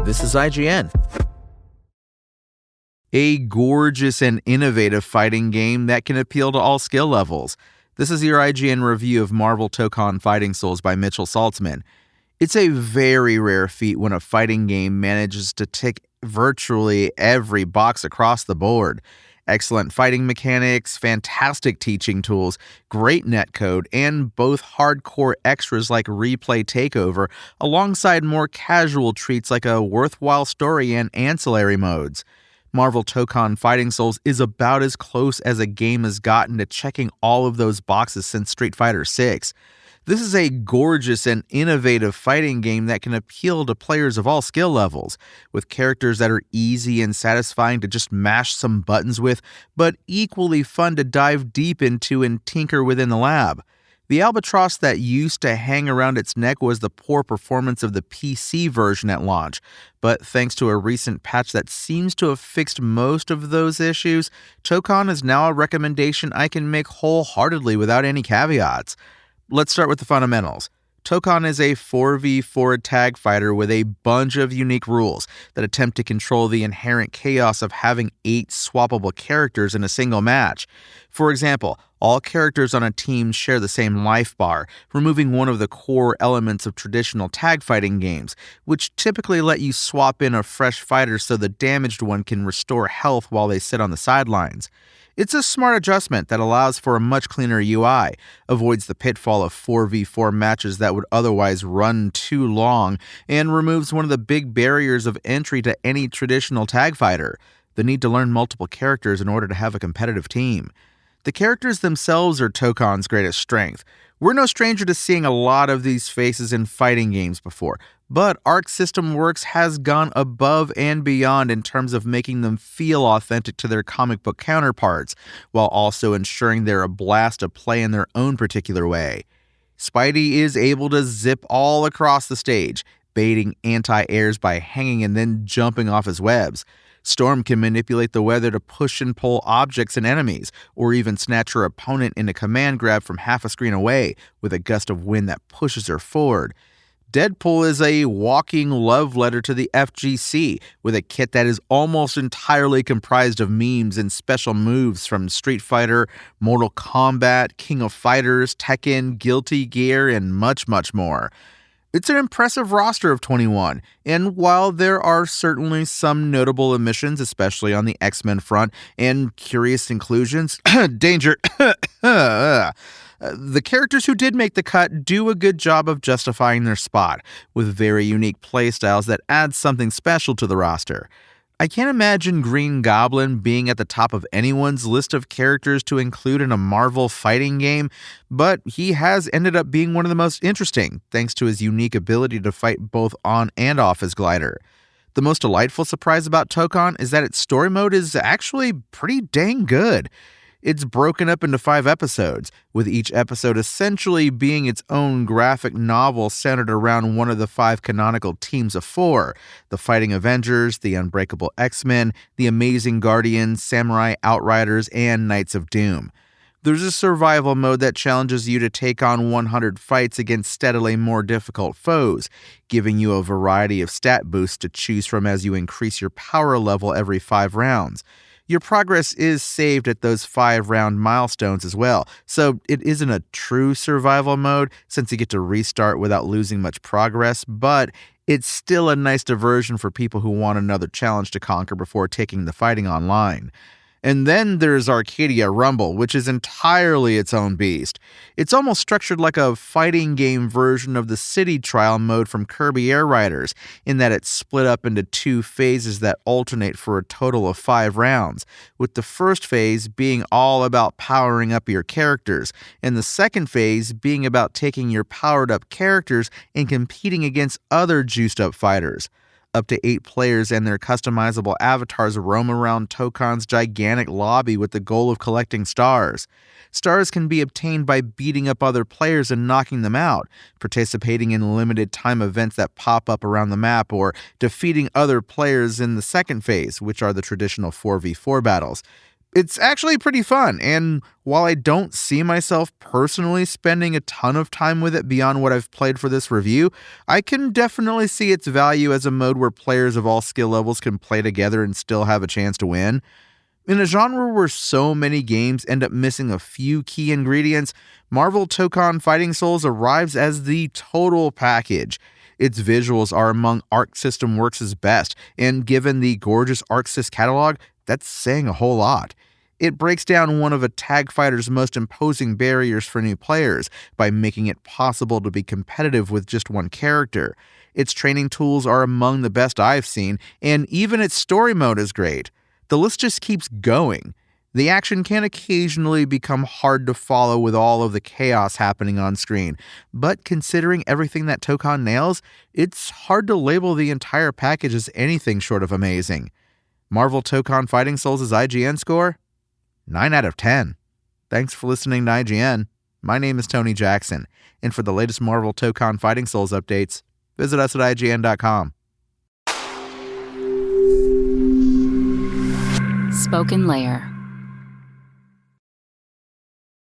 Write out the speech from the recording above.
This is IGN. A gorgeous and innovative fighting game that can appeal to all skill levels. This is your IGN review of Marvel Tokon Fighting Souls by Mitchell Saltzman. It's a very rare feat when a fighting game manages to tick virtually every box across the board. Excellent fighting mechanics, fantastic teaching tools, great netcode, and both hardcore extras like Replay Takeover, alongside more casual treats like a worthwhile story and ancillary modes. Marvel Tokon Fighting Souls is about as close as a game has gotten to checking all of those boxes since Street Fighter VI. This is a gorgeous and innovative fighting game that can appeal to players of all skill levels, with characters that are easy and satisfying to just mash some buttons with, but equally fun to dive deep into and tinker within the lab. The albatross that used to hang around its neck was the poor performance of the PC version at launch, but thanks to a recent patch that seems to have fixed most of those issues, Tokon is now a recommendation I can make wholeheartedly without any caveats. Let's start with the fundamentals. Tokon is a 4v4 tag fighter with a bunch of unique rules that attempt to control the inherent chaos of having 8 swappable characters in a single match. For example, all characters on a team share the same life bar, removing one of the core elements of traditional tag fighting games, which typically let you swap in a fresh fighter so the damaged one can restore health while they sit on the sidelines. It's a smart adjustment that allows for a much cleaner UI, avoids the pitfall of 4v4 matches that would otherwise run too long, and removes one of the big barriers of entry to any traditional tag fighter: the need to learn multiple characters in order to have a competitive team. The characters themselves are Tokon's greatest strength. We're no stranger to seeing a lot of these faces in fighting games before, but Arc System Works has gone above and beyond in terms of making them feel authentic to their comic book counterparts, while also ensuring they're a blast to play in their own particular way. Spidey is able to zip all across the stage, baiting anti-airs by hanging and then jumping off his webs. Storm can manipulate the weather to push and pull objects and enemies, or even snatch her opponent in a command grab from half a screen away with a gust of wind that pushes her forward. Deadpool is a walking love letter to the FGC, with a kit that is almost entirely comprised of memes and special moves from Street Fighter, Mortal Kombat, King of Fighters, Tekken, Guilty Gear, and much, much more. It's an impressive roster of 21, and while there are certainly some notable omissions, especially on the X-Men front, and curious inclusions, danger, the characters who did make the cut do a good job of justifying their spot, with very unique playstyles that add something special to the roster. I can't imagine Green Goblin being at the top of anyone's list of characters to include in a Marvel fighting game, but he has ended up being one of the most interesting, thanks to his unique ability to fight both on and off his glider. The most delightful surprise about Tokon is that its story mode is actually pretty dang good. It's broken up into 5 episodes, with each episode essentially being its own graphic novel centered around one of the 5 canonical teams of 4: the Fighting Avengers, the Unbreakable X-Men, the Amazing Guardians, Samurai Outriders, and Knights of Doom. There's a survival mode that challenges you to take on 100 fights against steadily more difficult foes, giving you a variety of stat boosts to choose from as you increase your power level every 5 rounds. Your progress is saved at those 5-round milestones as well, so it isn't a true survival mode since you get to restart without losing much progress, but it's still a nice diversion for people who want another challenge to conquer before taking the fighting online. And then there's Arcadia Rumble, which is entirely its own beast. It's almost structured like a fighting game version of the City Trial mode from Kirby Air Riders, in that it's split up into 2 phases that alternate for a total of 5 rounds, with the first phase being all about powering up your characters, and the second phase being about taking your powered-up characters and competing against other juiced-up fighters. Up to 8 players and their customizable avatars roam around Tokon's gigantic lobby with the goal of collecting stars. Stars can be obtained by beating up other players and knocking them out, participating in limited time events that pop up around the map, or defeating other players in the second phase, which are the traditional 4v4 battles. It's actually pretty fun, and while I don't see myself personally spending a ton of time with it beyond what I've played for this review, I can definitely see its value as a mode where players of all skill levels can play together and still have a chance to win. In a genre where so many games end up missing a few key ingredients, Marvel Tokon Fighting Souls arrives as the total package. Its visuals are among Arc System Works' best, and given the gorgeous ArcSys catalog, that's saying a whole lot. It breaks down one of a tag fighter's most imposing barriers for new players by making it possible to be competitive with just one character. Its training tools are among the best I've seen, and even its story mode is great. The list just keeps going. The action can occasionally become hard to follow with all of the chaos happening on screen, but considering everything that Tokon nails, it's hard to label the entire package as anything short of amazing. Marvel Tokon Fighting Souls' IGN score? 9 out of 10. Thanks for listening to IGN. My name is Tony Jackson, and for the latest Marvel Tokon Fighting Souls updates, visit us at IGN.com. Spoken Layer.